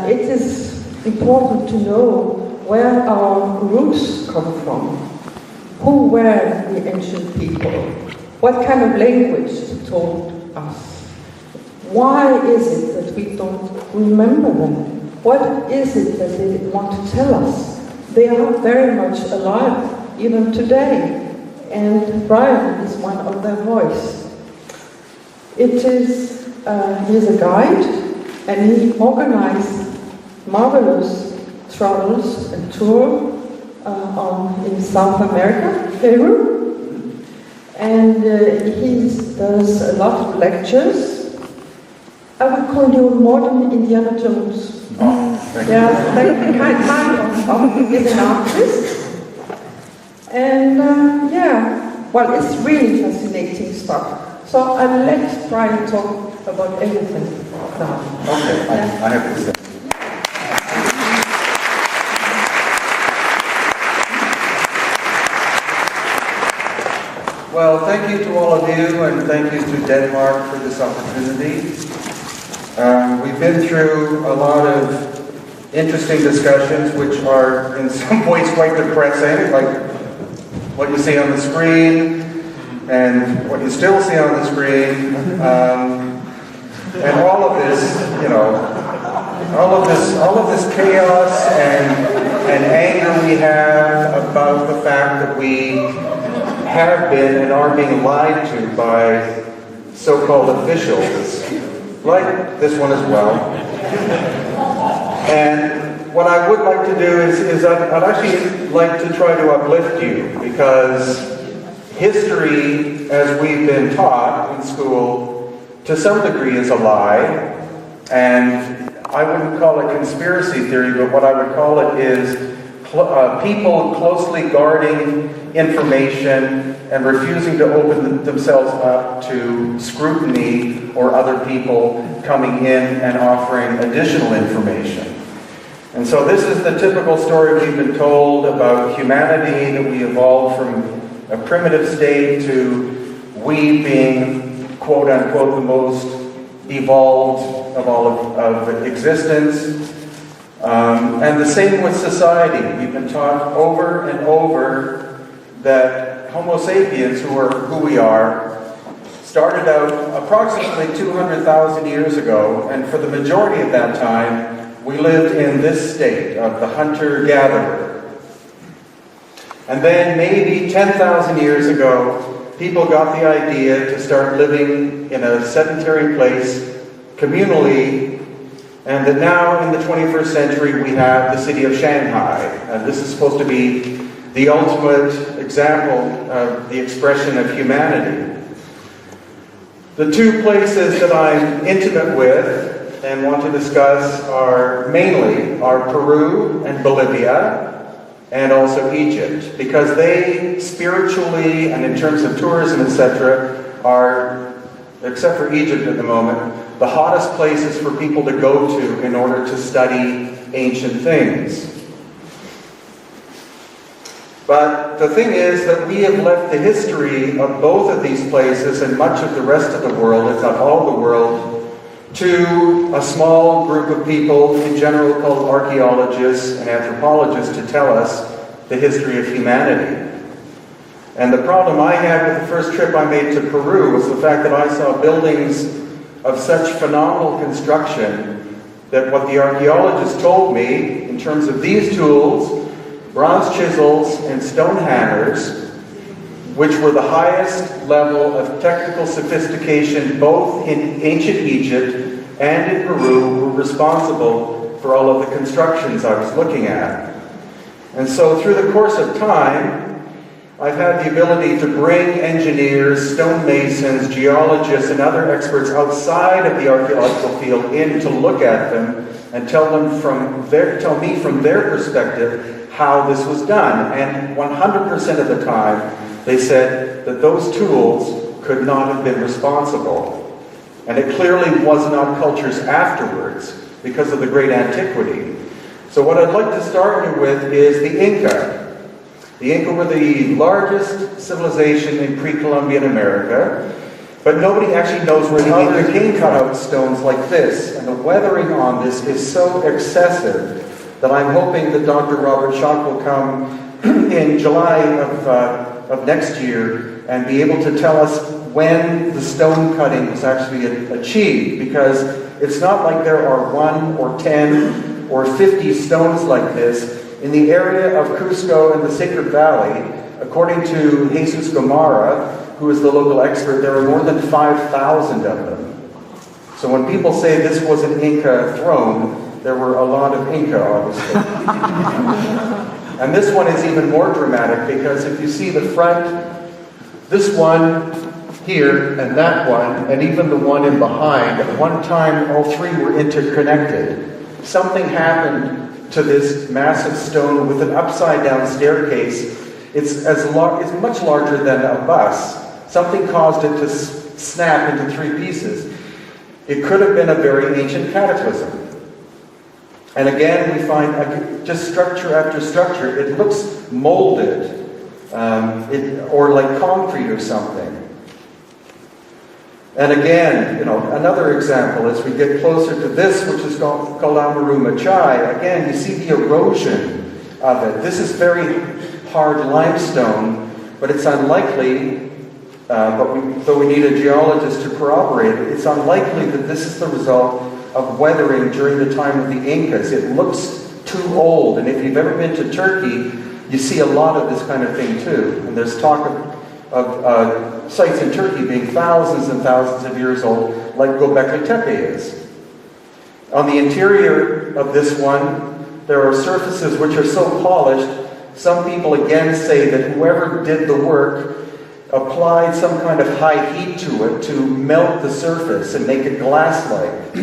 it is important to know where our roots come from. Who were the ancient people? What kind of language they told us? Why is it that we don't remember them? What is it that they want to tell us? They are very much alive, even today. And Brian is one of their voice. He's a guide, and he organized marvelous travels and tours in South America, Peru. And he does a lot of lectures. I would call you modern Indiana Jones. Yeah, is an artist. And well, it's really fascinating stuff. So I'll let Brian talk about everything now. Okay, I have to say. Well, thank you to all of you, and thank you to Denmark for this opportunity. We've been through a lot of interesting discussions, which are in some ways quite depressing, like what you see on the screen and what you still see on the screen, and all of this, all of this chaos and anger we have about the fact that we have been and are being lied to by so-called officials, like this one as well. And what I would like to do is I'd actually like to try to uplift you, because history, as we've been taught in school, to some degree is a lie. And I wouldn't call it conspiracy theory, but what I would call it is people closely guarding information and refusing to open themselves up to scrutiny or other people coming in and offering additional information. And so this is the typical story we've been told about humanity, that we evolved from a primitive state to we being, quote unquote, the most evolved of all of existence. And the same with society. We've been taught over and over that Homo sapiens, who we are, started out approximately 200,000 years ago, and for the majority of that time, we lived in this state of the hunter-gatherer. And then maybe 10,000 years ago, people got the idea to start living in a sedentary place, communally, and that now in the 21st century we have the city of Shanghai. And this is supposed to be the ultimate example of the expression of humanity. The two places that I'm intimate with and want to discuss are mainly Peru and Bolivia, and also Egypt, because they spiritually and in terms of tourism, etc., are, except for Egypt at the moment, the hottest places for people to go to in order to study ancient things. But the thing is that we have left the history of both of these places and much of the rest of the world, if not all the world, to a small group of people, in general called archaeologists and anthropologists, to tell us the history of humanity. And the problem I had with the first trip I made to Peru was the fact that I saw buildings of such phenomenal construction that what the archaeologists told me, in terms of these tools, bronze chisels and stone hammers, which were the highest level of technical sophistication both in ancient Egypt and in Peru, were responsible for all of the constructions I was looking at. And so through the course of time, I've had the ability to bring engineers, stonemasons, geologists, and other experts outside of the archaeological field in to look at them and tell me from their perspective how this was done. And 100% of the time, they said that those tools could not have been responsible. And it clearly was not cultures afterwards because of the great antiquity. So what I'd like to start you with is the Inca. The Inca were the largest civilization in pre-Columbian America. But nobody actually knows where the Inca came cutout stones like this. And the weathering on this is so excessive that I'm hoping that Dr. Robert Schock will come in July of next year and be able to tell us when the stone cutting was actually achieved, because it's not like there are 1 or 10 or 50 stones like this. In the area of Cusco and the Sacred Valley, according to Jesus Gomara, who is the local expert, there are more than 5,000 of them. So when people say this was an Inca throne, there were a lot of Inca, obviously. And this one is even more dramatic, because if you see the front, this one here and that one, and even the one in behind, at one time all three were interconnected. Something happened to this massive stone with an upside-down staircase. It's much larger than a bus. Something caused it to snap into 3 pieces. It could have been a very ancient cataclysm. And again, we find just structure after structure. It looks molded, or like concrete or something. And again, another example, as we get closer to this, which is called Amaru Machai, again, you see the erosion of it. This is very hard limestone, but it's unlikely, though we need a geologist to corroborate it, it's unlikely that this is the result of weathering during the time of the Incas. It looks too old, and if you've ever been to Turkey, you see a lot of this kind of thing too. And there's talk of sites in Turkey being thousands and thousands of years old, like Göbekli Tepe is. On the interior of this one, there are surfaces which are so polished, some people again say that whoever did the work applied some kind of high heat to it to melt the surface and make it glass-like.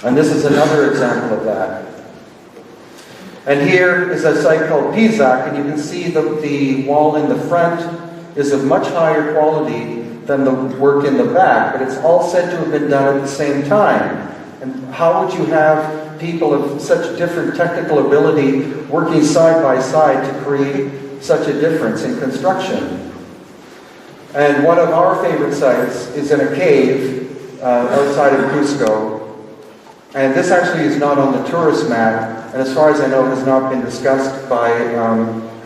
And this is another example of that. And here is a site called Pisac, and you can see the wall in the front is of much higher quality than the work in the back, but it's all said to have been done at the same time. And how would you have people of such different technical ability working side by side to create such a difference in construction? And one of our favorite sites is in a cave outside of Cusco. And this actually is not on the tourist map, and as far as I know has not been discussed by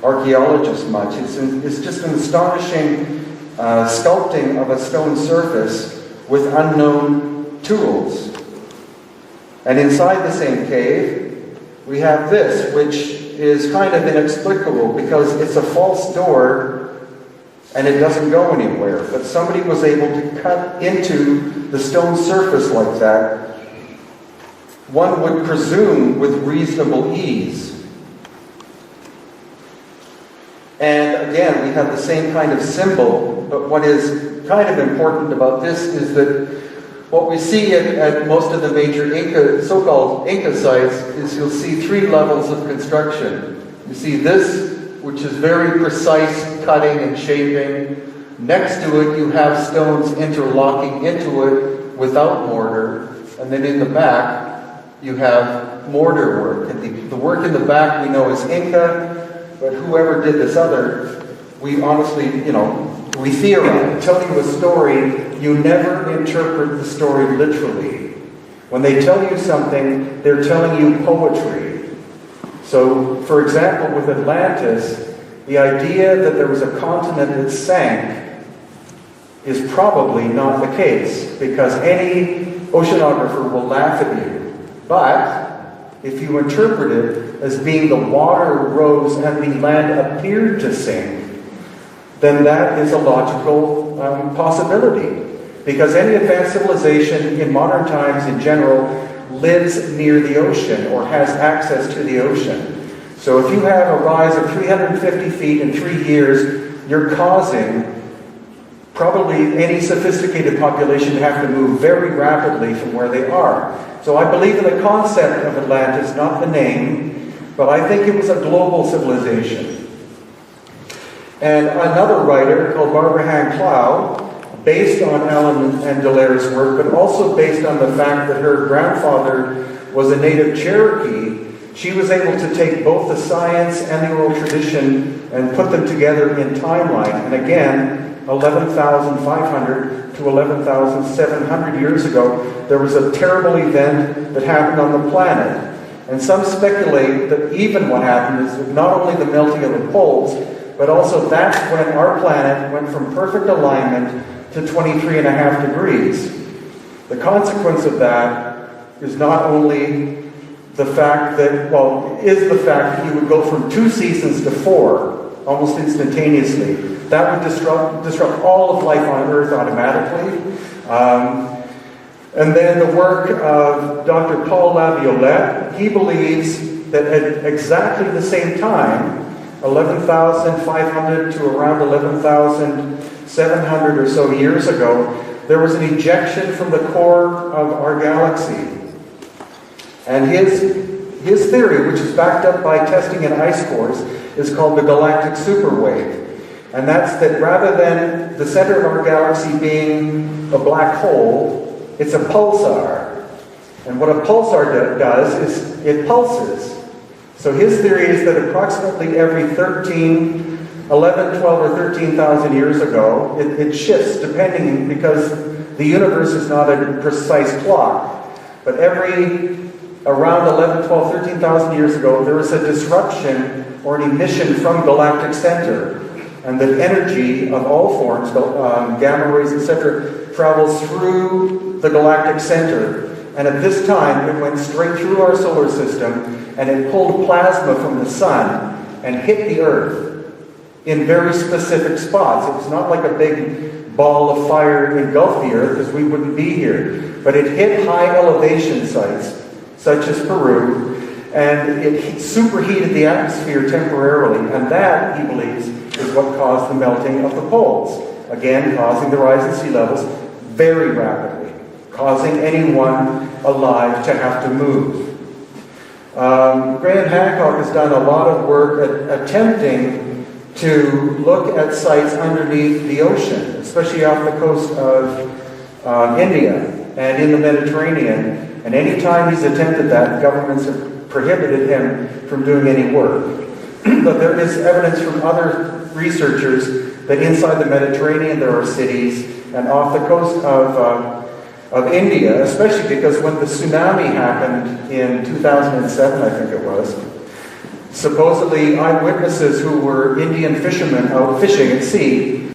archaeologists much. It's just an astonishing sculpting of a stone surface with unknown tools. And inside the same cave, we have this, which is kind of inexplicable because it's a false door and it doesn't go anywhere. But somebody was able to cut into the stone surface like that, one would presume with reasonable ease. And again, we have the same kind of symbol, but what is kind of important about this is that what we see at most of the major so-called Inca sites is you'll see 3 levels of construction. You see this, which is very precise cutting and shaping. Next to it, you have stones interlocking into it without mortar. And then in the back, you have mortar work. And the work in the back we know is Inca, but whoever did this other, we honestly, we theorize. Tell you a story, you never interpret the story literally. When they tell you something, they're telling you poetry. So, for example, with Atlantis, the idea that there was a continent that sank is probably not the case, because any oceanographer will laugh at you. But if you interpret it as being the water rose and the land appeared to sink, then that is a logical possibility. Because any advanced civilization in modern times in general lives near the ocean or has access to the ocean. So if you have a rise of 350 feet in 3 years, you're causing probably any sophisticated population to have to move very rapidly from where they are. So I believe in the concept of Atlantis, not the name, but I think it was a global civilization. And another writer called Barbara Han Clow, based on Alan and Dallaire's work, but also based on the fact that her grandfather was a native Cherokee, she was able to take both the science and the oral tradition and put them together in timeline. And again, 11,500 to 11,700 years ago, there was a terrible event that happened on the planet. And some speculate that even what happened is not only the melting of the poles, but also that's when our planet went from perfect alignment to 23.5 degrees. The consequence of that is not only the fact that, is the fact that you would go from 2 seasons to 4, almost instantaneously. That would disrupt all of life on Earth automatically. And then the work of Dr. Paul Laviolette, he believes that at exactly the same time, 11,500 to around 11,700 or so years ago, there was an ejection from the core of our galaxy. And his theory, which is backed up by testing in ice cores, is called the galactic superwave. And that's that rather than the center of our galaxy being a black hole, it's a pulsar. And what a pulsar does is it pulses. So his theory is that approximately every 11, 12, or 13,000 years ago, it shifts depending, because the universe is not a precise clock. But around 11, 12, 13,000 years ago, there was a disruption or an emission from galactic center. And that energy of all forms, gamma rays, etc., travels through the galactic center. And at this time, it went straight through our solar system, and it pulled plasma from the sun and hit the Earth in very specific spots. It was not like a big ball of fire engulfed the Earth, because we wouldn't be here. But it hit high elevation sites, such as Peru, and it superheated the atmosphere temporarily. And that, he believes, is what caused the melting of the poles. Again, causing the rise in sea levels very rapidly, causing anyone alive to have to move. Graham Hancock has done a lot of work at attempting to look at sites underneath the ocean, especially off the coast of India and in the Mediterranean. And any time he's attempted that, governments have prohibited him from doing any work. But there is evidence from other researchers that inside the Mediterranean there are cities, and off the coast of India, especially because when the tsunami happened in 2007, I think it was, supposedly eyewitnesses who were Indian fishermen out fishing at sea